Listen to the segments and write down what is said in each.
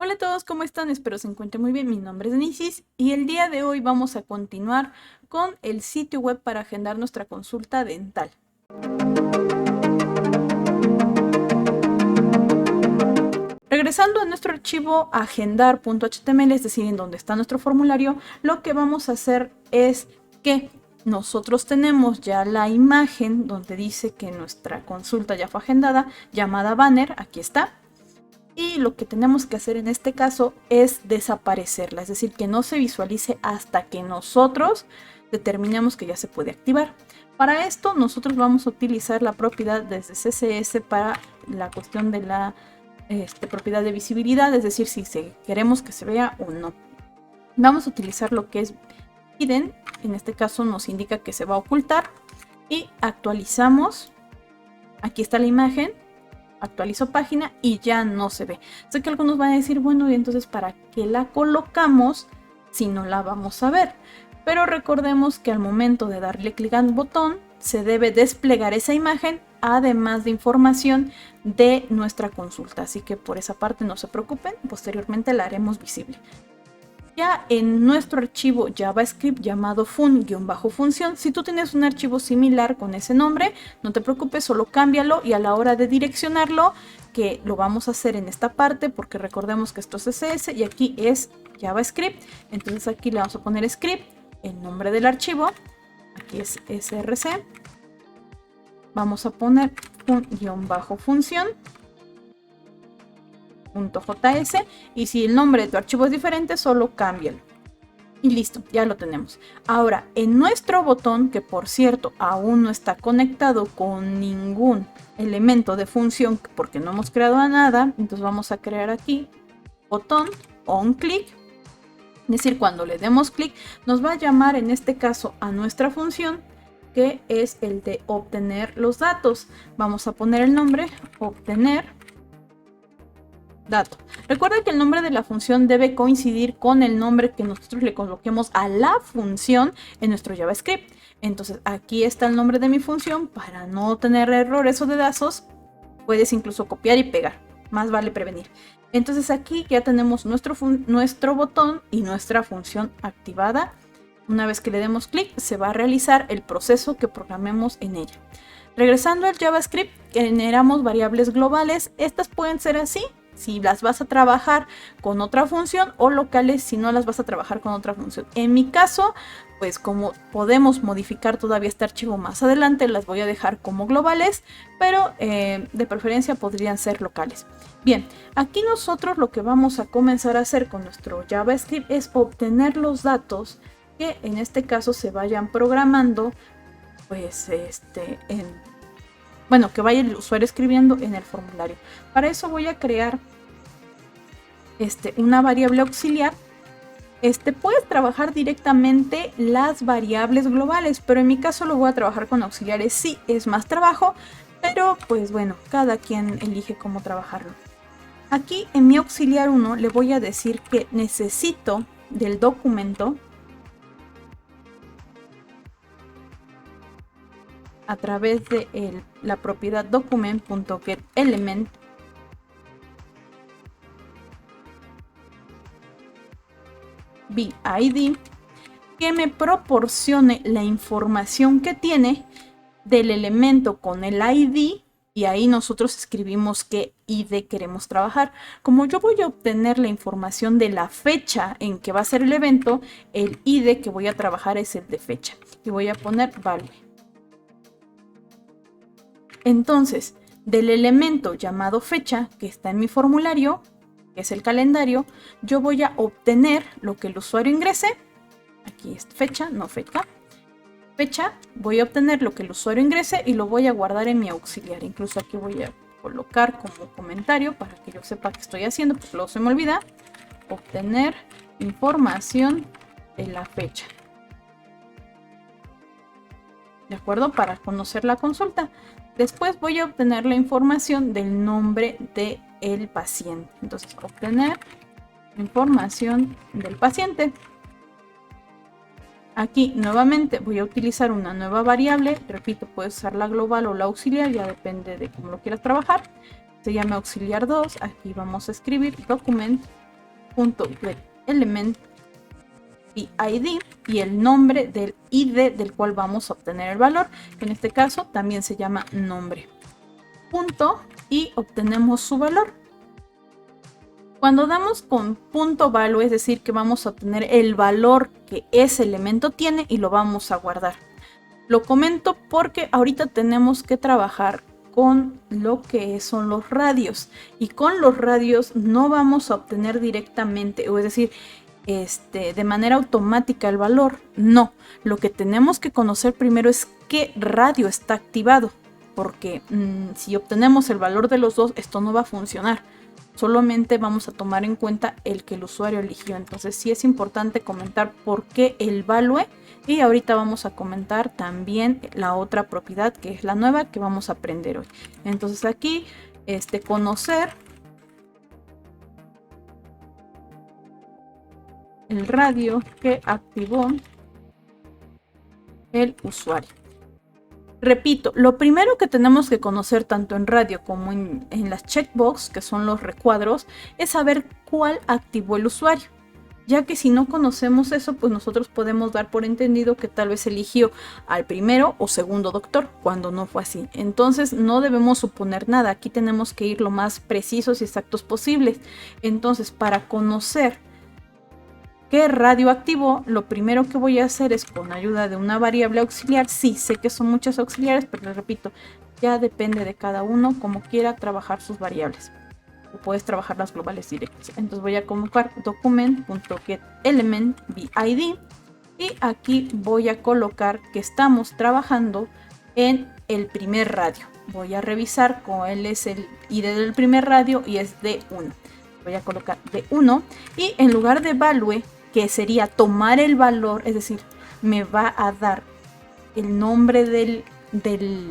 Hola a todos, ¿cómo están? Espero se encuentren muy bien. Mi nombre es Denisis y el día de hoy vamos a continuar con el sitio web para agendar nuestra consulta dental. Regresando a nuestro archivo agendar.html, es decir, en donde está nuestro formulario, lo que vamos a hacer es que nosotros tenemos ya la imagen donde dice que nuestra consulta ya fue agendada, llamada banner, aquí está. Y lo que tenemos que hacer en este caso es desaparecerla, es decir, que no se visualice hasta que nosotros determinemos que ya se puede activar. Para esto nosotros vamos a utilizar la propiedad desde CSS para la cuestión de la propiedad de visibilidad, es decir, si queremos que se vea o no. Vamos a utilizar lo que es hidden, en este caso nos indica que se va a ocultar y actualizamos. Aquí está la imagen. Actualizo página y ya no se ve. Sé que algunos van a decir, bueno, y entonces ¿para qué la colocamos si no la vamos a ver? Pero recordemos que al momento de darle clic al botón se debe desplegar esa imagen, además de información de nuestra consulta. Así que por esa parte no se preocupen, posteriormente la haremos visible. Ya en nuestro archivo JavaScript llamado fun-función, si tú tienes un archivo similar con ese nombre, no te preocupes, solo cámbialo y a la hora de direccionarlo, que lo vamos a hacer en esta parte porque recordemos que esto es CSS y aquí es JavaScript, entonces aquí le vamos a poner script, el nombre del archivo, aquí es src, vamos a poner fun-función. .js y si el nombre de tu archivo es diferente, solo cámbialo. Y listo, ya lo tenemos. Ahora, en nuestro botón, que por cierto aún no está conectado con ningún elemento de función porque no hemos creado nada, entonces vamos a crear aquí botón on click. Es decir, cuando le demos clic, nos va a llamar en este caso a nuestra función, que es el de obtener los datos. Vamos a poner el nombre, obtener dato. Recuerda que el nombre de la función debe coincidir con el nombre que nosotros le coloquemos a la función en nuestro JavaScript. Entonces aquí está el nombre de mi función. Para no tener errores o dedazos, puedes incluso copiar y pegar. Más vale prevenir. Entonces aquí ya tenemos nuestro botón y nuestra función activada. Una vez que le demos clic, se va a realizar el proceso que programemos en ella. Regresando al JavaScript, generamos variables globales. Estas pueden ser así, si las vas a trabajar con otra función, o locales si no las vas a trabajar con otra función. En mi caso, pues como podemos modificar todavía este archivo más adelante, las voy a dejar como globales, pero de preferencia podrían ser locales. Bien, aquí nosotros lo que vamos a comenzar a hacer con nuestro JavaScript es obtener los datos que en este caso se vayan programando, pues bueno, que vaya el usuario escribiendo en el formulario. Para eso voy a crear una variable auxiliar. Puedes trabajar directamente las variables globales, pero en mi caso lo voy a trabajar con auxiliares. Sí, es más trabajo, pero pues bueno, cada quien elige cómo trabajarlo. Aquí en mi auxiliar 1 le voy a decir que necesito del documento a través de la propiedad document.getElement BID, que me proporcione la información que tiene del elemento con el ID, y ahí nosotros escribimos qué ID queremos trabajar. Como yo voy a obtener la información de la fecha en que va a ser el evento, el ID que voy a trabajar es el de fecha y voy a poner value. Entonces, del elemento llamado fecha que está en mi formulario, que es el calendario, yo voy a obtener lo que el usuario ingrese. Aquí es fecha, no fecha. Fecha, voy a obtener lo que el usuario ingrese y lo voy a guardar en mi auxiliar. Incluso aquí voy a colocar como comentario para que yo sepa qué estoy haciendo, porque luego se me olvida. Obtener información de la fecha. ¿De acuerdo? Para conocer la consulta. Después voy a obtener la información del nombre del paciente. Entonces, obtener información del paciente. Aquí nuevamente voy a utilizar una nueva variable. Repito, puedes usar la global o la auxiliar, ya depende de cómo lo quieras trabajar. Se llama auxiliar 2. Aquí vamos a escribir document .getElementBID y el nombre del ID del cual vamos a obtener el valor, que en este caso también se llama nombre. Punto y obtenemos su valor. Cuando damos con punto value, es decir, que vamos a obtener el valor que ese elemento tiene y lo vamos a guardar. Lo comento porque ahorita tenemos que trabajar con lo que son los radios, y con los radios no vamos a obtener directamente, o es decir, de manera automática el valor. No, lo que tenemos que conocer primero es qué radio está activado, porque si obtenemos el valor de los dos, esto no va a funcionar. Solamente vamos a tomar en cuenta el que el usuario eligió. Entonces sí es importante comentar por qué el value, y ahorita vamos a comentar también la otra propiedad que es la nueva que vamos a aprender hoy. Entonces aquí conocer el radio que activó el usuario. Repito, lo primero que tenemos que conocer tanto en radio como en las checkbox, que son los recuadros, es saber cuál activó el usuario. Ya que si no conocemos eso, pues nosotros podemos dar por entendido que tal vez eligió al primero o segundo doctor, cuando no fue así. Entonces no debemos suponer nada, aquí tenemos que ir lo más precisos y exactos posibles. Entonces, para conocer qué radio activó, lo primero que voy a hacer es con ayuda de una variable auxiliar. Sí, sé que son muchas auxiliares, pero les repito, ya depende de cada uno como quiera trabajar sus variables. O puedes trabajar las globales directas. Entonces voy a convocar document.getElementBID y aquí voy a colocar que estamos trabajando en el primer radio. Voy a revisar cuál es el ID del primer radio y es D1. Voy a colocar D1 y en lugar de value, que sería tomar el valor, es decir, me va a dar el nombre del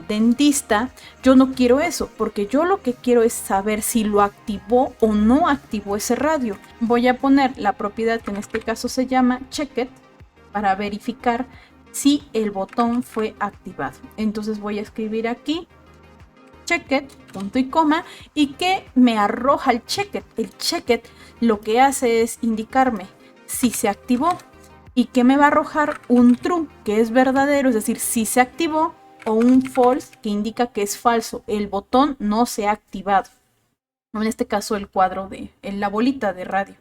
dentista, yo no quiero eso, porque yo lo que quiero es saber si lo activó o no activó ese radio. Voy a poner la propiedad que en este caso se llama checked para verificar si el botón fue activado. Entonces voy a escribir aquí checked, punto y coma, y que me arroja el checked. El checked lo que hace es indicarme si se activó, y que me va a arrojar un true, que es verdadero, es decir, si se activó, o un false, que indica que es falso, el botón no se ha activado. En este caso el cuadro la bolita de radio.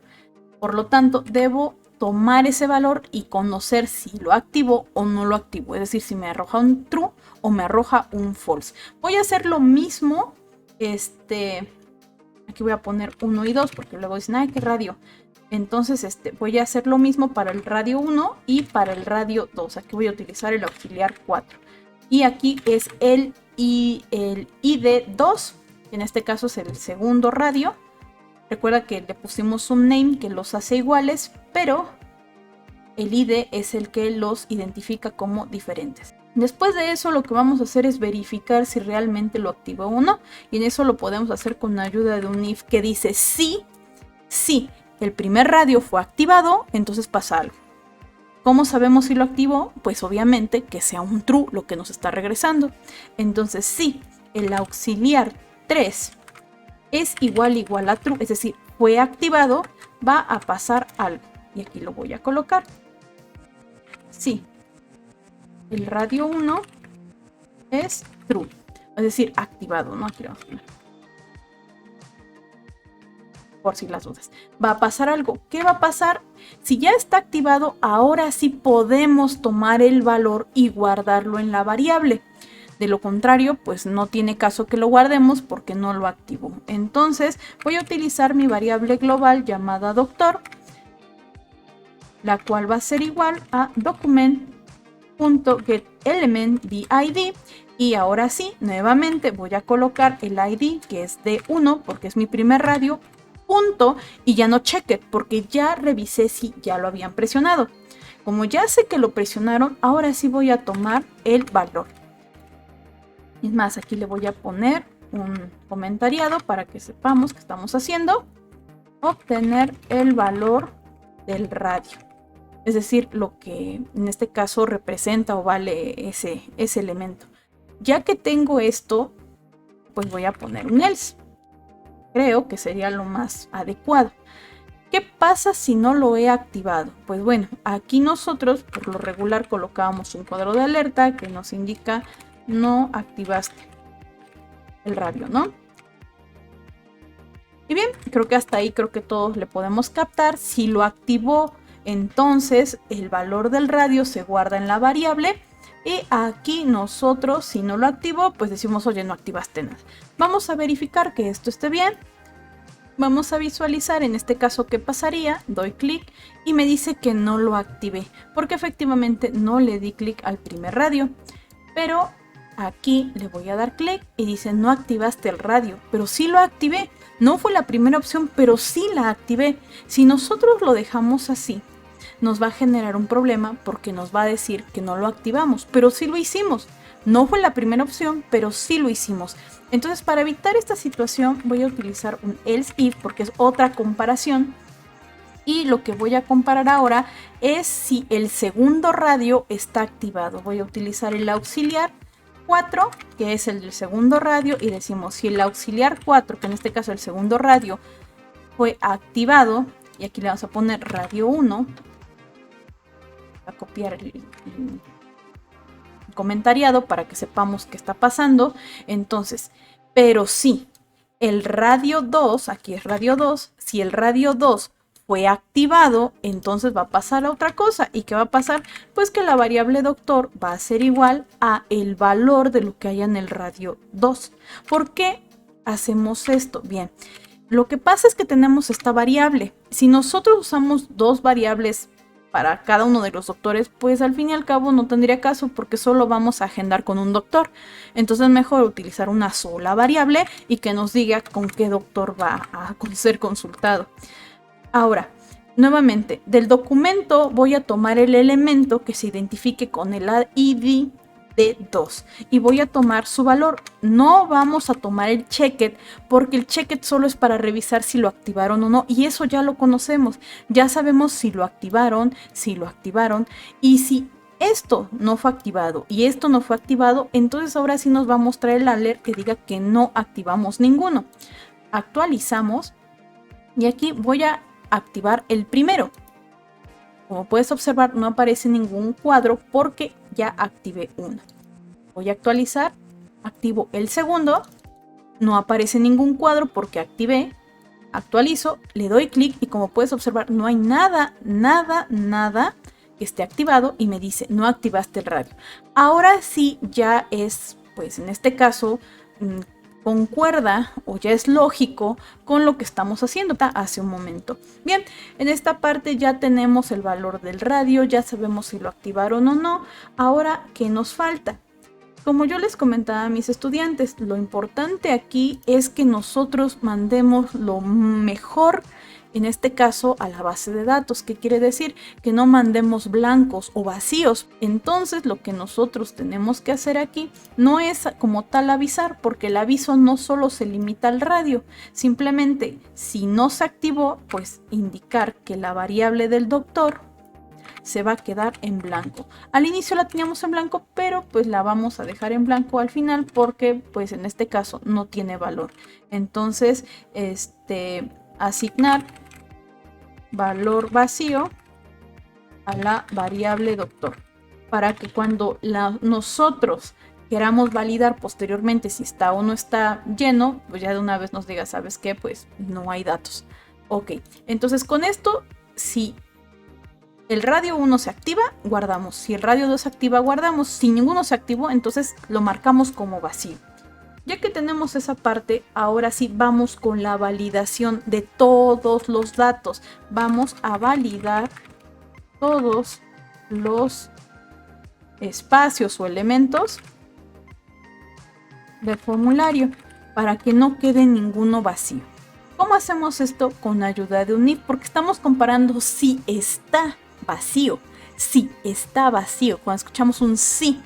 Por lo tanto, debo tomar ese valor y conocer si lo activó o no lo activó. Es decir, si me arroja un true o me arroja un false. Voy a hacer lo mismo. Aquí voy a poner 1 y 2 porque luego dicen, ay, qué radio. Entonces voy a hacer lo mismo para el radio 1 y para el radio 2. Aquí voy a utilizar el auxiliar 4. Y aquí es el ID2, que en este caso es el segundo radio. Recuerda que le pusimos un name que los hace iguales, pero el ID es el que los identifica como diferentes. Después de eso, lo que vamos a hacer es verificar si realmente lo activó o no. Y en eso lo podemos hacer con la ayuda de un if que dice sí, el primer radio fue activado, entonces pasa algo. ¿Cómo sabemos si lo activó? Pues obviamente que sea un true lo que nos está regresando. Entonces si el auxiliar 3 es igual a true, es decir, fue activado, va a pasar algo. Y aquí lo voy a colocar. Sí, el radio 1 es true, es decir, activado, ¿no? Aquí vamos a poner. Por si las dudas. Va a pasar algo. ¿Qué va a pasar? Si ya está activado, ahora sí podemos tomar el valor y guardarlo en la variable. De lo contrario, pues no tiene caso que lo guardemos porque no lo activó. Entonces voy a utilizar mi variable global llamada doctor, la cual va a ser igual a document.getElementBID. Y ahora sí, nuevamente voy a colocar el ID que es D1 porque es mi primer radio. Punto, y ya no checked porque ya revisé si ya lo habían presionado. Como ya sé que lo presionaron, ahora sí voy a tomar el valor. Es más, aquí le voy a poner un comentariado para que sepamos que estamos haciendo. Obtener el valor del radio. Es decir, lo que en este caso representa o vale ese elemento. Ya que tengo esto, pues voy a poner un else. Creo que sería lo más adecuado. ¿Qué pasa si no lo he activado? Pues bueno, aquí nosotros por lo regular colocábamos un cuadro de alerta que nos indica no activaste el radio, ¿no? Y bien, creo que hasta ahí creo que todos le podemos captar. Si lo activó, entonces el valor del radio se guarda en la variable. Y aquí nosotros, si no lo activó, pues decimos, oye, no activaste nada. Vamos a verificar que esto esté bien. Vamos a visualizar en este caso qué pasaría. Doy clic y me dice que no lo activé, porque efectivamente no le di clic al primer radio. Pero aquí le voy a dar clic y dice no activaste el radio, pero sí lo activé. No fue la primera opción, pero sí la activé. Si nosotros lo dejamos así, nos va a generar un problema porque nos va a decir que no lo activamos, pero sí lo hicimos. No fue la primera opción, pero sí lo hicimos. Entonces, para evitar esta situación, voy a utilizar un else if porque es otra comparación. Y lo que voy a comparar ahora es si el segundo radio está activado. Voy a utilizar el auxiliar 4, que es el del segundo radio, y decimos si el auxiliar 4, que en este caso el segundo radio, fue activado, y aquí le vamos a poner radio 1, a copiar el comentariado para que sepamos qué está pasando. Entonces, pero sí, el radio 2, aquí es radio 2, si el radio 2 fue activado, entonces va a pasar a otra cosa. ¿Y qué va a pasar? Pues que la variable doctor va a ser igual a el valor de lo que haya en el radio 2. ¿Por qué hacemos esto? Bien, lo que pasa es que tenemos esta variable. Si nosotros usamos dos variables para cada uno de los doctores, pues al fin y al cabo no tendría caso porque solo vamos a agendar con un doctor. Entonces mejor utilizar una sola variable y que nos diga con qué doctor va a ser consultado. Ahora, nuevamente, del documento voy a tomar el elemento que se identifique con el ID de 2 y voy a tomar su valor. No vamos a tomar el checked porque el checked solo es para revisar si lo activaron o no, y eso ya lo conocemos. Ya sabemos si lo activaron y si esto no fue activado y esto no fue activado, entonces ahora sí nos va a mostrar el alert que diga que no activamos ninguno. Actualizamos y aquí voy a activar el primero. Como puedes observar, no aparece ningún cuadro porque ya activé uno. Voy a actualizar, activo el segundo, no aparece ningún cuadro porque activé, actualizo, le doy clic y como puedes observar no hay nada que esté activado y me dice no activaste el radio. Ahora sí ya es, pues en este caso, concuerda o ya es lógico con lo que estamos haciendo hace un momento. Bien, en esta parte ya tenemos el valor del radio, ya sabemos si lo activaron o no. Ahora, ¿qué nos falta? Como yo les comentaba a mis estudiantes, lo importante aquí es que nosotros mandemos lo mejor, en este caso a la base de datos. ¿Qué quiere decir? Que no mandemos blancos o vacíos. Entonces lo que nosotros tenemos que hacer aquí no es como tal avisar, porque el aviso no solo se limita al radio. Simplemente si no se activó, pues indicar que la variable del doctor se va a quedar en blanco. Al inicio la teníamos en blanco, pero pues la vamos a dejar en blanco al final porque pues en este caso no tiene valor. Entonces, asignar valor vacío a la variable doctor para que cuando nosotros queramos validar posteriormente si está o no está lleno, pues ya de una vez nos diga, ¿sabes qué? Pues no hay datos. Ok, entonces con esto, si el radio 1 se activa, guardamos. Si el radio 2 se activa, guardamos. Si ninguno se activó, entonces lo marcamos como vacío. Ya que tenemos esa parte, ahora sí vamos con la validación de todos los datos. Vamos a validar todos los espacios o elementos del formulario para que no quede ninguno vacío. ¿Cómo hacemos esto? Con ayuda de un if, porque estamos comparando si está vacío. Si está vacío. Cuando escuchamos un sí,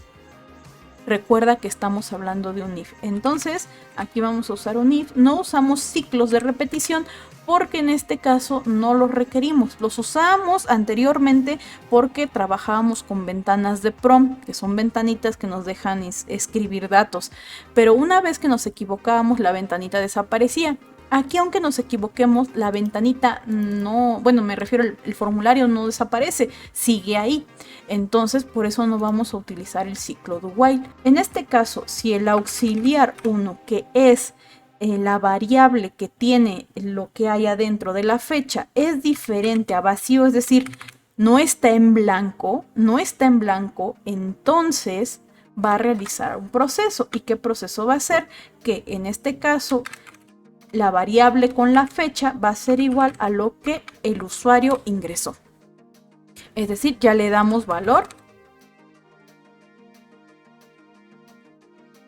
recuerda que estamos hablando de un if. Entonces, aquí vamos a usar un if. No usamos ciclos de repetición porque en este caso no los requerimos. Los usamos anteriormente porque trabajábamos con ventanas de prompt, que son ventanitas que nos dejan escribir datos. Pero una vez que nos equivocábamos, la ventanita desaparecía. Aquí, aunque nos equivoquemos, la ventanita no, bueno, me refiero el formulario no desaparece, sigue ahí. Entonces, por eso no vamos a utilizar el ciclo do while. En este caso, si el auxiliar 1, que es la variable que tiene lo que hay adentro de la fecha, es diferente a vacío, es decir, no está en blanco, entonces va a realizar un proceso. ¿Y qué proceso va a ser? Que en este caso la variable con la fecha va a ser igual a lo que el usuario ingresó. Es decir, ya le damos valor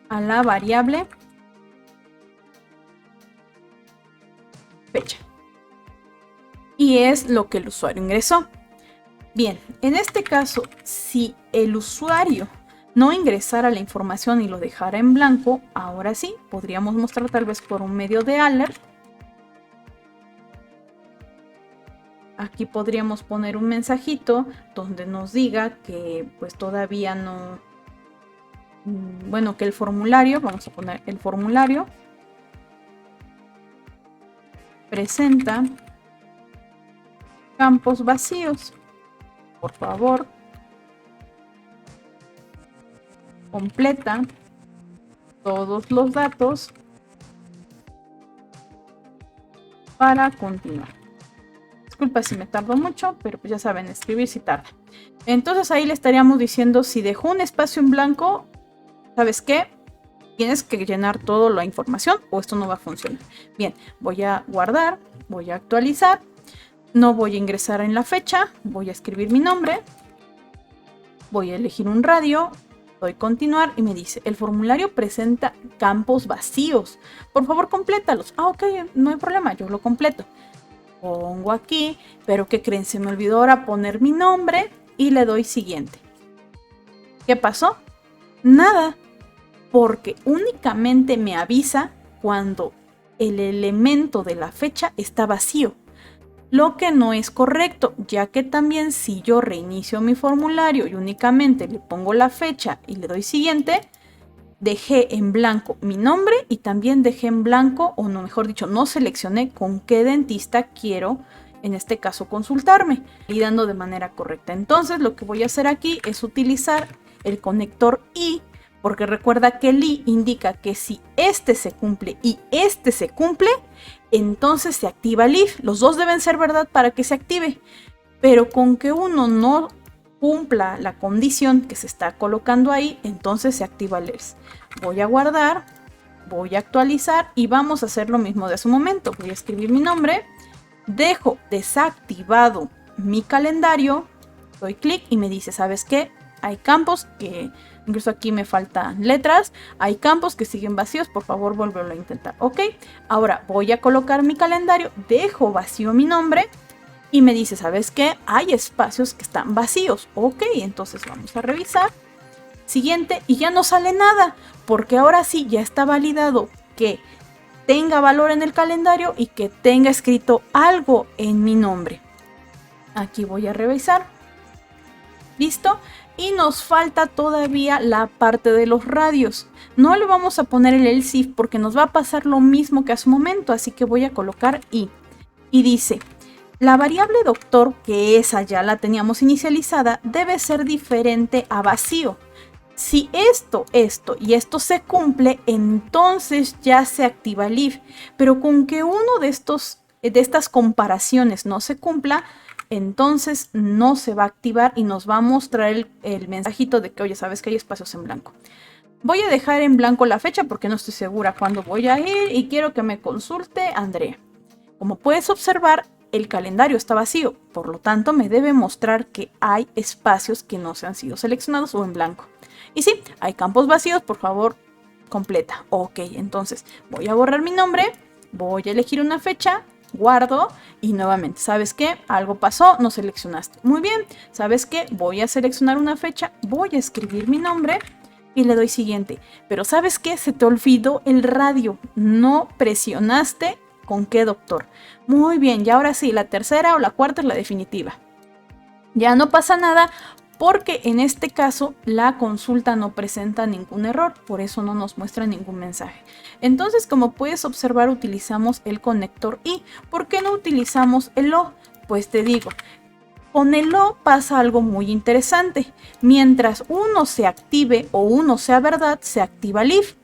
a la variable fecha. Y es lo que el usuario ingresó. Bien, en este caso, si el usuario no ingresara la información y lo dejara en blanco, ahora sí, podríamos mostrar tal vez por un medio de alert. Aquí podríamos poner un mensajito donde nos diga que pues todavía no, bueno, que el formulario, vamos a poner el formulario, presenta campos vacíos. Por favor, completa todos los datos para continuar. Disculpa si me tardo mucho, pero pues ya saben, escribir si tarda. Entonces ahí le estaríamos diciendo si dejó un espacio en blanco, ¿sabes qué? Tienes que llenar toda la información o esto no va a funcionar. Bien, voy a guardar, voy a actualizar, no voy a ingresar en la fecha, voy a escribir mi nombre, voy a elegir un radio, doy continuar y me dice, el formulario presenta campos vacíos, por favor complétalos. Ah, ok, no hay problema, yo lo completo. Pongo aquí, pero ¿qué creen? Se me olvidó ahora poner mi nombre y le doy siguiente. ¿Qué pasó? Nada, porque únicamente me avisa cuando el elemento de la fecha está vacío. Lo que no es correcto, ya que también si yo reinicio mi formulario y únicamente le pongo la fecha y le doy siguiente, dejé en blanco mi nombre y también dejé en blanco, o no, mejor dicho, no seleccioné con qué dentista quiero, en este caso, consultarme, validando de manera correcta. Entonces, lo que voy a hacer aquí es utilizar el conector I, porque recuerda que el I indica que si este se cumple y este se cumple, entonces se activa el if. Los dos deben ser verdad para que se active, pero con que uno no cumpla la condición que se está colocando ahí, entonces se activa el else. Voy a guardar, voy a actualizar y vamos a hacer lo mismo de hace un momento. Voy a escribir mi nombre, dejo desactivado mi calendario, doy clic y me dice, ¿sabes qué? Hay campos que, incluso aquí me faltan letras, hay campos que siguen vacíos, por favor vuélvelo a intentar. Ok, ahora voy a colocar mi calendario, dejo vacío mi nombre y me dice, ¿sabes qué? Hay espacios que están vacíos. Ok, entonces vamos a revisar. Siguiente, y ya no sale nada, porque ahora sí ya está validado que tenga valor en el calendario y que tenga escrito algo en mi nombre. Aquí voy a revisar. ¿Listo? Y nos falta todavía la parte de los radios. No le vamos a poner el else if porque nos va a pasar lo mismo que hace un momento, así que voy a colocar i. Y dice, la variable doctor, que esa ya la teníamos inicializada, debe ser diferente a vacío. Si esto y esto se cumple, entonces ya se activa el if. Pero con que uno de estas comparaciones no se cumpla, entonces no se va a activar y nos va a mostrar el mensajito de que, oye, sabes que hay espacios en blanco. Voy a dejar en blanco la fecha porque no estoy segura cuándo voy a ir y quiero que me consulte Andrea. Como puedes observar, el calendario está vacío, por lo tanto me debe mostrar que hay espacios que no se han sido seleccionados o en blanco. Y sí, hay campos vacíos, por favor, completa. Ok, entonces voy a borrar mi nombre, voy a elegir una fecha, guardo y nuevamente, ¿sabes qué? Algo pasó, no seleccionaste. Muy bien, ¿sabes qué? Voy a seleccionar una fecha, voy a escribir mi nombre y le doy siguiente. Pero ¿sabes qué? Se te olvidó el radio, no presionaste con qué doctor. Muy bien, y ahora sí, la tercera o la cuarta es la definitiva. Ya no pasa nada porque en este caso la consulta no presenta ningún error, por eso no nos muestra ningún mensaje. Entonces, como puedes observar, utilizamos el conector I. ¿Por qué no utilizamos el O? Pues te digo, con el O pasa algo muy interesante. Mientras uno se active o uno sea verdad, se activa el if.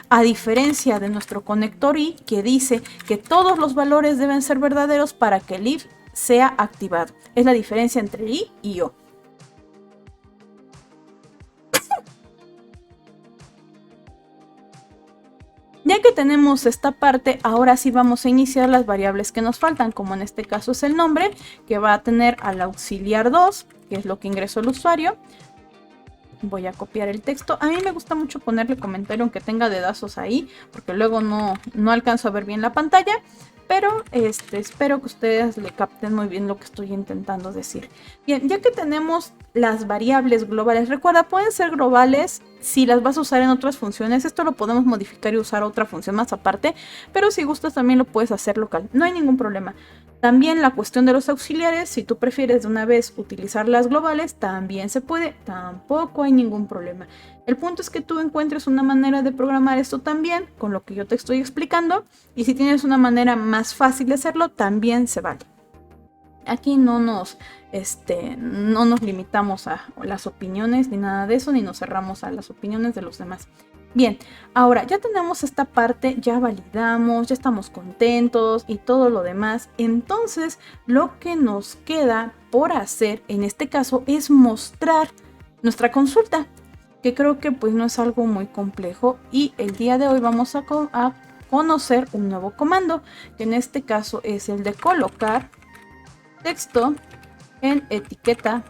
A diferencia de nuestro conector I, que dice que todos los valores deben ser verdaderos para que el if sea activado. Es la diferencia entre I y O. Ya que tenemos esta parte, ahora sí vamos a iniciar las variables que nos faltan, como en este caso es el nombre, que va a tener al auxiliar 2, que es lo que ingresó el usuario. Voy a copiar el texto. A mí me gusta mucho ponerle comentario aunque tenga dedazos ahí, porque luego no alcanzo a ver bien la pantalla. Pero espero que ustedes le capten muy bien lo que estoy intentando decir. Bien, ya que tenemos las variables globales, recuerda, pueden ser globales si las vas a usar en otras funciones. Esto lo podemos modificar y usar otra función más aparte, pero si gustas también lo puedes hacer local. No hay ningún problema. También la cuestión de los auxiliares, si tú prefieres de una vez utilizar las globales, también se puede, tampoco hay ningún problema. El punto es que tú encuentres una manera de programar esto también, con lo que yo te estoy explicando, y si tienes una manera más fácil de hacerlo, también se vale. Aquí no nos limitamos a las opiniones ni nada de eso, ni nos cerramos a las opiniones de los demás. Bien, ahora ya tenemos esta parte, ya validamos, ya estamos contentos y todo lo demás. Entonces, lo que nos queda por hacer en este caso es mostrar nuestra consulta, que creo que pues no es algo muy complejo, y el día de hoy vamos a conocer un nuevo comando, que en este caso es el de colocar texto en etiqueta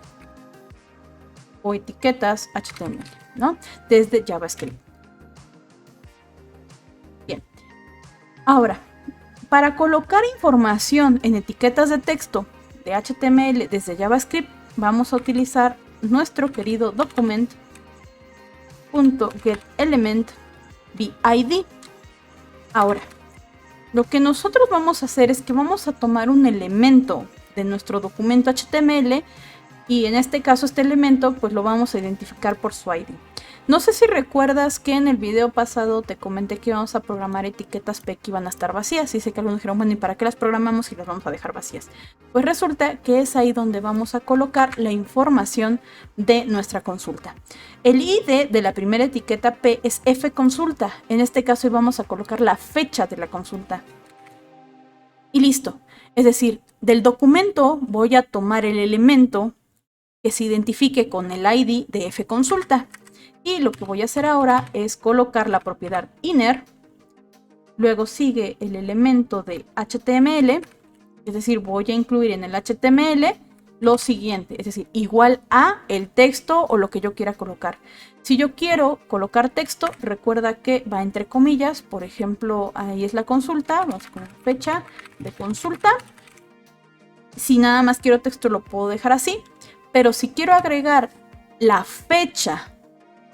o etiquetas HTML, ¿no? Desde JavaScript. Bien. Ahora, para colocar información en etiquetas de texto de HTML desde JavaScript, vamos a utilizar nuestro querido document.getElementBid. Ahora, lo que nosotros vamos a hacer es que vamos a tomar un elemento de nuestro documento HTML, y en este caso este elemento pues lo vamos a identificar por su ID. No sé si recuerdas que en el video pasado te comenté que íbamos a programar etiquetas P que iban a estar vacías, y sé que algunos dijeron, bueno, ¿y para qué las programamos si las vamos a dejar vacías? Pues resulta que es ahí donde vamos a colocar la información de nuestra consulta. El ID de la primera etiqueta P es fconsulta. En este caso vamos a colocar la fecha de la consulta. Y listo. Es decir, del documento voy a tomar el elemento que se identifique con el ID de fconsulta. Y lo que voy a hacer ahora es colocar la propiedad inner. Luego sigue el elemento de HTML. Es decir, voy a incluir en el HTML lo siguiente. Es decir, igual a el texto o lo que yo quiera colocar. Si yo quiero colocar texto, recuerda que va entre comillas. Por ejemplo, ahí es la consulta. Vamos con la fecha de consulta. Si nada más quiero texto, lo puedo dejar así. Pero si quiero agregar la fecha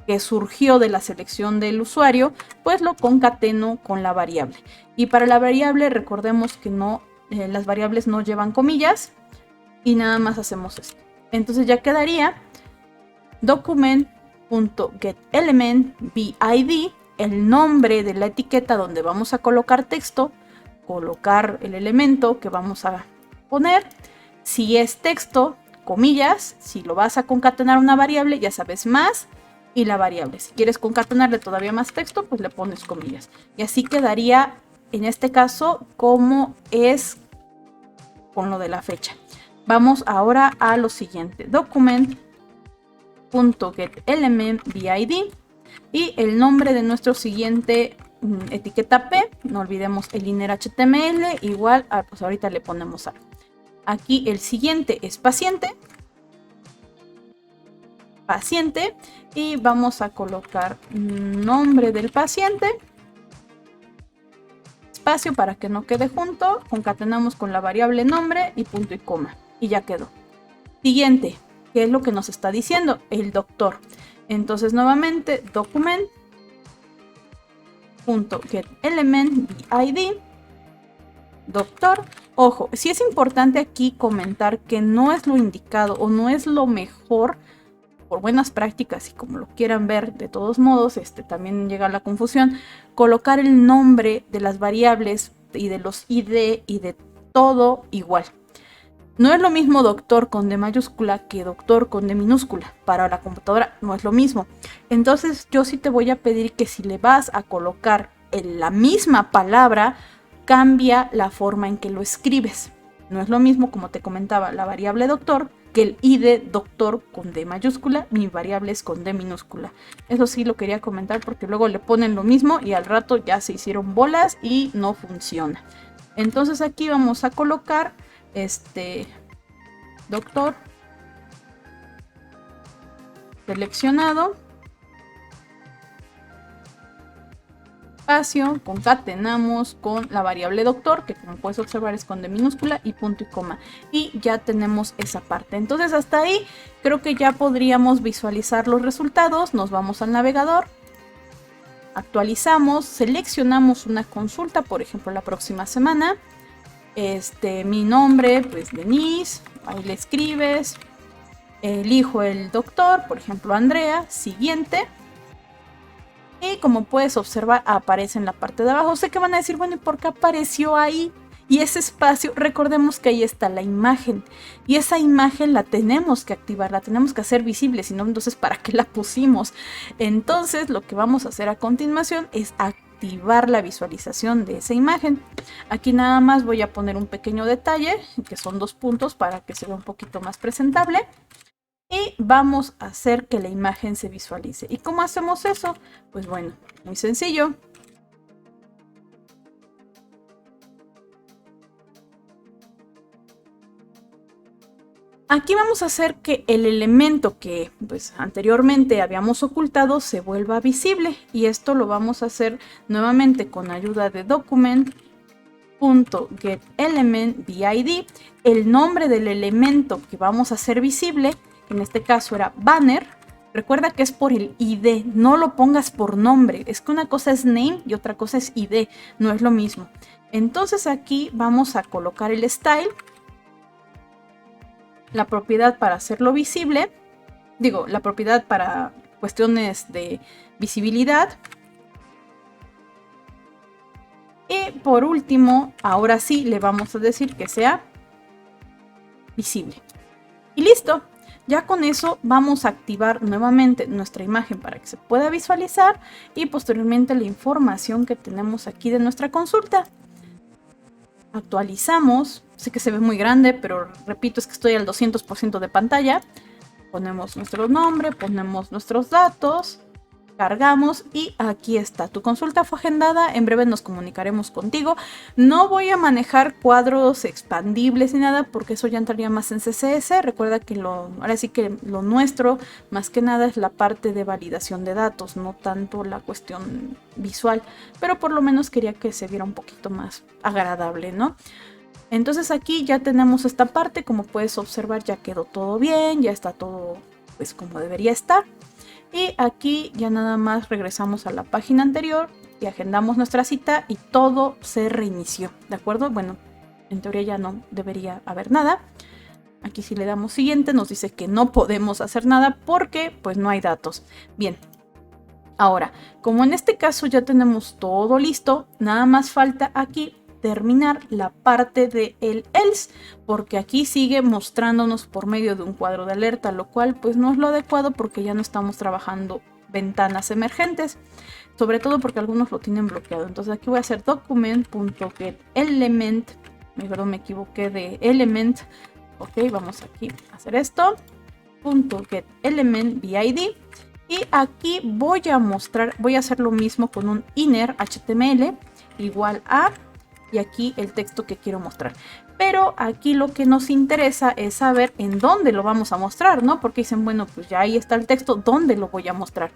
que surgió de la selección del usuario, pues lo concateno con la variable. Y para la variable, recordemos que las variables no llevan comillas, y nada más hacemos esto. Entonces ya quedaría document.getElementBid, el nombre de la etiqueta donde vamos a colocar texto, colocar el elemento que vamos a poner. Si es texto, comillas. Si lo vas a concatenar una variable, ya sabes, más y la variable. Si quieres concatenarle todavía más texto, pues le pones comillas. Y así quedaría en este caso como es con lo de la fecha. Vamos ahora a lo siguiente. Document.getElementBid y el nombre de nuestro siguiente etiqueta P. No olvidemos el inner HTML. Igual, pues ahorita le ponemos algo. Aquí el siguiente es paciente. Y vamos a colocar nombre del paciente, espacio para que no quede junto, concatenamos con la variable nombre y punto y coma, y ya quedó. Siguiente, ¿qué es lo que nos está diciendo? El doctor. Entonces nuevamente document.getElementBid, doctor. Ojo, sí es importante aquí comentar que no es lo indicado o no es lo mejor por buenas prácticas y como lo quieran ver, de todos modos, también llega la confusión, colocar el nombre de las variables y de los ID y de todo igual. No es lo mismo doctor con D mayúscula que doctor con D minúscula. Para la computadora no es lo mismo. Entonces yo sí te voy a pedir que si le vas a colocar en la misma palabra, cambia la forma en que lo escribes. No es lo mismo, como te comentaba, la variable doctor que el ID doctor con D mayúscula. Mi variable es con D minúscula. Eso sí lo quería comentar porque luego le ponen lo mismo y al rato ya se hicieron bolas y no funciona. Entonces aquí vamos a colocar doctor seleccionado, espacio, concatenamos con la variable doctor, que como puedes observar es con D minúscula y punto y coma, y ya tenemos esa parte. Entonces hasta ahí creo que ya podríamos visualizar los resultados. Nos vamos al navegador, actualizamos, seleccionamos una consulta, por ejemplo la próxima semana. Mi nombre, pues Denise, ahí le escribes, elijo el doctor, por ejemplo Andrea, siguiente, y como puedes observar aparece en la parte de abajo. Sé que van a decir, bueno, ¿y por qué apareció ahí? Y ese espacio, recordemos que ahí está la imagen, y esa imagen la tenemos que activar, la tenemos que hacer visible, si no, entonces ¿para qué la pusimos? Entonces lo que vamos a hacer a continuación es activar la visualización de esa imagen. Aquí nada más voy a poner un pequeño detalle, que son 2 puntos para que se vea un poquito más presentable. Y vamos a hacer que la imagen se visualice. ¿Y cómo hacemos eso? Pues bueno, muy sencillo. Aquí vamos a hacer que el elemento que pues anteriormente habíamos ocultado se vuelva visible, y esto lo vamos a hacer nuevamente con ayuda de document.getElementBid. El nombre del elemento que vamos a hacer visible, en este caso era banner. Recuerda que es por el ID, no lo pongas por nombre. Es que una cosa es name y otra cosa es ID, no es lo mismo. Entonces aquí vamos a colocar el style, la propiedad para hacerlo visible, digo, la propiedad para cuestiones de visibilidad. Y por último, ahora sí le vamos a decir que sea visible. Y listo. Ya con eso vamos a activar nuevamente nuestra imagen para que se pueda visualizar, y posteriormente la información que tenemos aquí de nuestra consulta. Actualizamos, sé que se ve muy grande, pero repito, es que estoy al 200% de pantalla. Ponemos nuestro nombre, ponemos nuestros datos, cargamos y aquí está. Tu consulta fue agendada, en breve nos comunicaremos contigo. No voy a manejar cuadros expandibles ni nada porque eso ya entraría más en CSS. Recuerda que ahora sí que lo nuestro más que nada es la parte de validación de datos, no tanto la cuestión visual, pero por lo menos quería que se viera un poquito más agradable, ¿no? Entonces aquí ya tenemos esta parte, como puedes observar ya quedó todo bien, ya está todo pues como debería estar. Y aquí ya nada más regresamos a la página anterior y agendamos nuestra cita y todo se reinició, ¿de acuerdo? Bueno, en teoría ya no debería haber nada. Aquí si le damos siguiente nos dice que no podemos hacer nada porque pues no hay datos. Bien, ahora, como en este caso ya tenemos todo listo, nada más falta aquí terminar la parte de el else, porque aquí sigue mostrándonos por medio de un cuadro de alerta, lo cual pues no es lo adecuado porque ya no estamos trabajando ventanas emergentes, sobre todo porque algunos lo tienen bloqueado. Entonces aquí voy a hacer document.getElement, perdón, me equivoqué de element. Ok, vamos aquí a hacer esto, .getElementBid, y aquí voy a mostrar, voy a hacer lo mismo con un inner HTML igual a, y aquí el texto que quiero mostrar. Pero aquí lo que nos interesa es saber en dónde lo vamos a mostrar, ¿no? Porque dicen, bueno, pues ya ahí está el texto, ¿dónde lo voy a mostrar?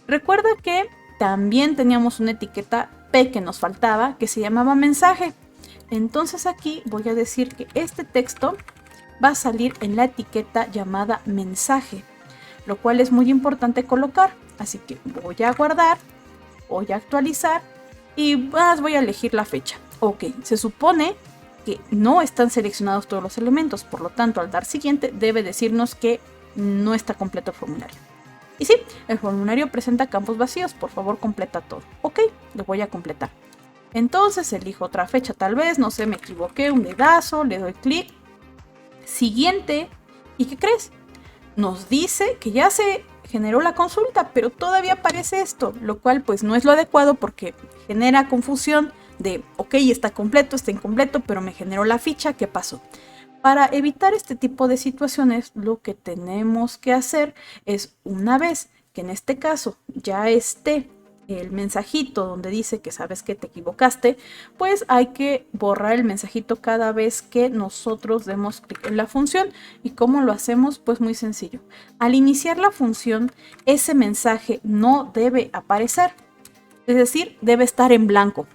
Recuerda que también teníamos una etiqueta P que nos faltaba, que se llamaba mensaje. Entonces aquí voy a decir que este texto va a salir en la etiqueta llamada mensaje, lo cual es muy importante colocar. Así que voy a guardar, voy a actualizar y voy a elegir la fecha. Ok, se supone que no están seleccionados todos los elementos, por lo tanto al dar siguiente debe decirnos que no está completo el formulario. Y sí, el formulario presenta campos vacíos, por favor completa todo. Ok, lo voy a completar. Entonces elijo otra fecha tal vez, no sé, me equivoqué, un dedazo, le doy clic. Siguiente, ¿y qué crees? Nos dice que ya se generó la consulta, pero todavía aparece esto, lo cual pues no es lo adecuado porque genera confusión de, ok, está completo, está incompleto, pero me generó la ficha, ¿qué pasó? Para evitar este tipo de situaciones, lo que tenemos que hacer es, una vez que en este caso ya esté el mensajito donde dice que sabes que te equivocaste, pues hay que borrar el mensajito cada vez que nosotros demos clic en la función. ¿Y cómo lo hacemos? Pues muy sencillo. Al iniciar la función, ese mensaje no debe aparecer, es decir, debe estar en blanco.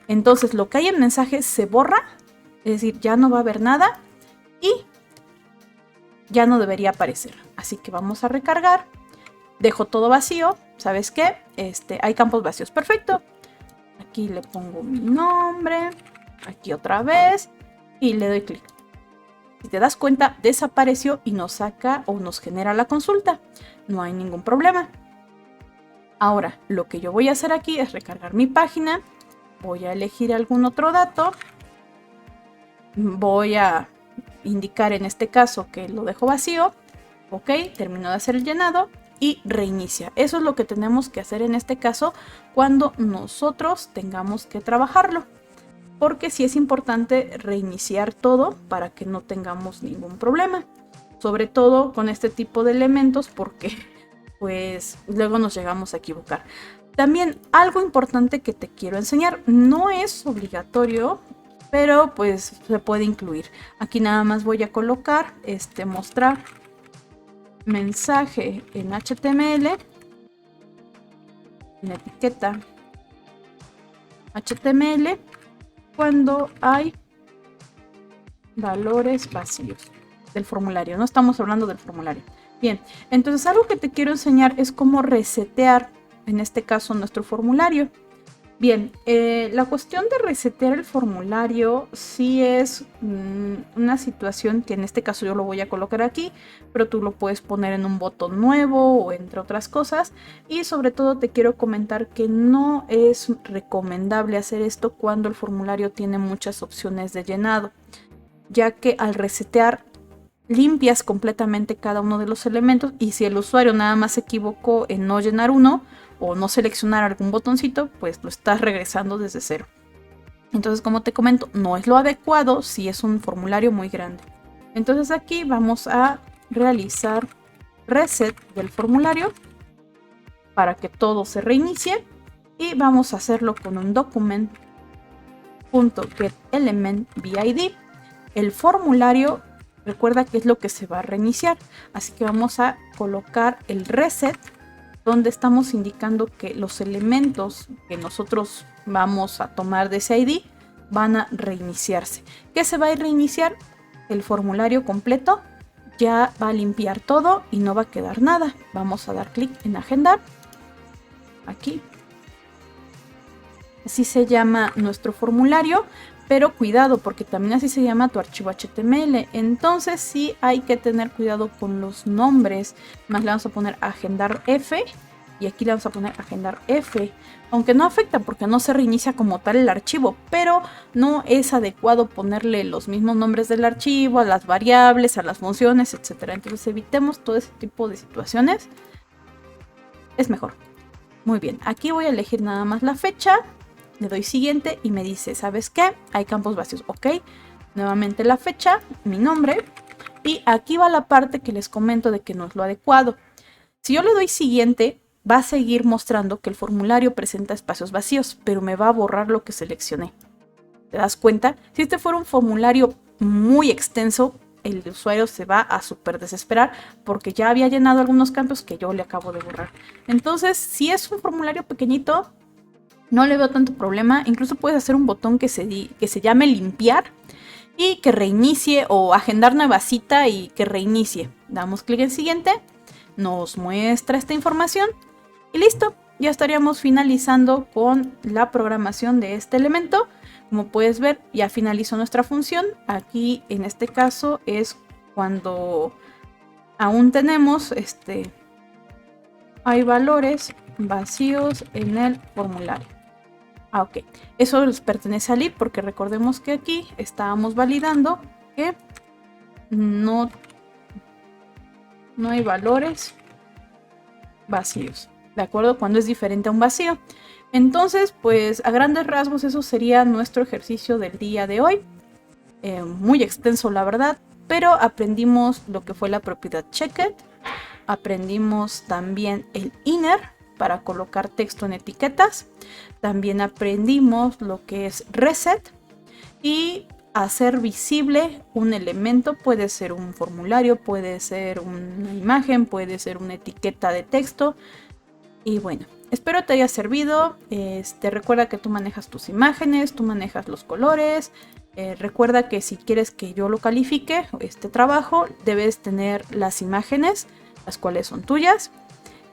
Entonces lo que hay en mensaje se borra, es decir, ya no va a haber nada y ya no debería aparecer. Así que vamos a recargar. Dejo todo vacío. ¿Sabes qué? Hay campos vacíos. Perfecto. Aquí le pongo mi nombre. Aquí otra vez. Y le doy clic. Si te das cuenta, desapareció y nos saca o nos genera la consulta. No hay ningún problema. Ahora, lo que yo voy a hacer aquí es recargar mi página. Voy a elegir algún otro dato. Voy a indicar en este caso que lo dejo vacío. Ok, termino de hacer el llenado y reinicia. Eso es lo que tenemos que hacer en este caso cuando nosotros tengamos que trabajarlo, porque sí es importante reiniciar todo para que no tengamos ningún problema, sobre todo con este tipo de elementos, porque pues luego nos llegamos a equivocar. También algo importante que te quiero enseñar, no es obligatorio, pero pues se puede incluir. Aquí nada más voy a colocar mostrar mensaje en HTML, en etiqueta HTML, cuando hay valores vacíos del formulario. No estamos hablando del formulario. Bien, entonces algo que te quiero enseñar es cómo resetear, en este caso, nuestro formulario. Bien, la cuestión de resetear el formulario sí es una situación que en este caso yo lo voy a colocar aquí, pero tú lo puedes poner en un botón nuevo o entre otras cosas. Y sobre todo te quiero comentar que no es recomendable hacer esto cuando el formulario tiene muchas opciones de llenado, ya que al resetear limpias completamente cada uno de los elementos y si el usuario nada más se equivocó en no llenar uno o no seleccionar algún botoncito, pues lo estás regresando desde cero. Entonces, como te comento, no es lo adecuado si es un formulario muy grande. Entonces aquí vamos a realizar reset del formulario para que todo se reinicie y vamos a hacerlo con un document.getElementBID. El formulario, recuerda que es lo que se va a reiniciar, así que vamos a colocar el reset donde estamos indicando que los elementos que nosotros vamos a tomar de ese ID van a reiniciarse. ¿Qué se va a reiniciar? El formulario completo. Ya va a limpiar todo y no va a quedar nada. Vamos a dar clic en agendar. Aquí. Así se llama nuestro formulario. Pero cuidado, porque también así se llama tu archivo HTML. Entonces sí hay que tener cuidado con los nombres. Más le vamos a poner agendar F. Y aquí le vamos a poner agendar F. Aunque no afecta porque no se reinicia como tal el archivo. Pero no es adecuado ponerle los mismos nombres del archivo, a las variables, a las funciones, etc. Entonces evitemos todo ese tipo de situaciones. Es mejor. Muy bien, aquí voy a elegir nada más la fecha. Le doy siguiente y me dice, ¿sabes qué? Hay campos vacíos, ok. Nuevamente la fecha, mi nombre. Y aquí va la parte que les comento de que no es lo adecuado. Si yo le doy siguiente, va a seguir mostrando que el formulario presenta espacios vacíos, pero me va a borrar lo que seleccioné. ¿Te das cuenta? Si este fuera un formulario muy extenso, el usuario se va a súper desesperar porque ya había llenado algunos campos que yo le acabo de borrar. Entonces, si es un formulario pequeñito, no le veo tanto problema. Incluso puedes hacer un botón que se llame limpiar y que reinicie, o agendar nueva cita y que reinicie. Damos clic en siguiente, nos muestra esta información y listo. Ya estaríamos finalizando con la programación de este elemento. Como puedes ver, ya finalizó nuestra función. Aquí en este caso es cuando aún tenemos hay valores vacíos en el formulario. Ok, eso les pertenece al if porque recordemos que aquí estábamos validando que no hay valores vacíos, ¿de acuerdo? Cuando es diferente a un vacío. Entonces, pues a grandes rasgos eso sería nuestro ejercicio del día de hoy. Muy extenso, la verdad, pero aprendimos lo que fue la propiedad checked, aprendimos también el inner para colocar texto en etiquetas, también aprendimos lo que es reset y hacer visible un elemento. Puede ser un formulario, puede ser una imagen, puede ser una etiqueta de texto. Y bueno, espero te haya servido. Recuerda que tú manejas tus imágenes, tú manejas los colores. Recuerda que si quieres que yo lo califique, este trabajo, debes tener las imágenes, las cuales son tuyas,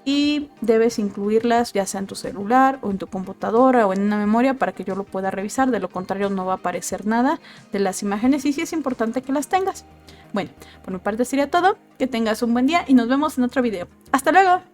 y debes incluirlas ya sea en tu celular o en tu computadora o en una memoria para que yo lo pueda revisar. De lo contrario no va a aparecer nada de las imágenes y sí es importante que las tengas. Bueno, por mi parte sería todo. Que tengas un buen día y nos vemos en otro video. ¡Hasta luego!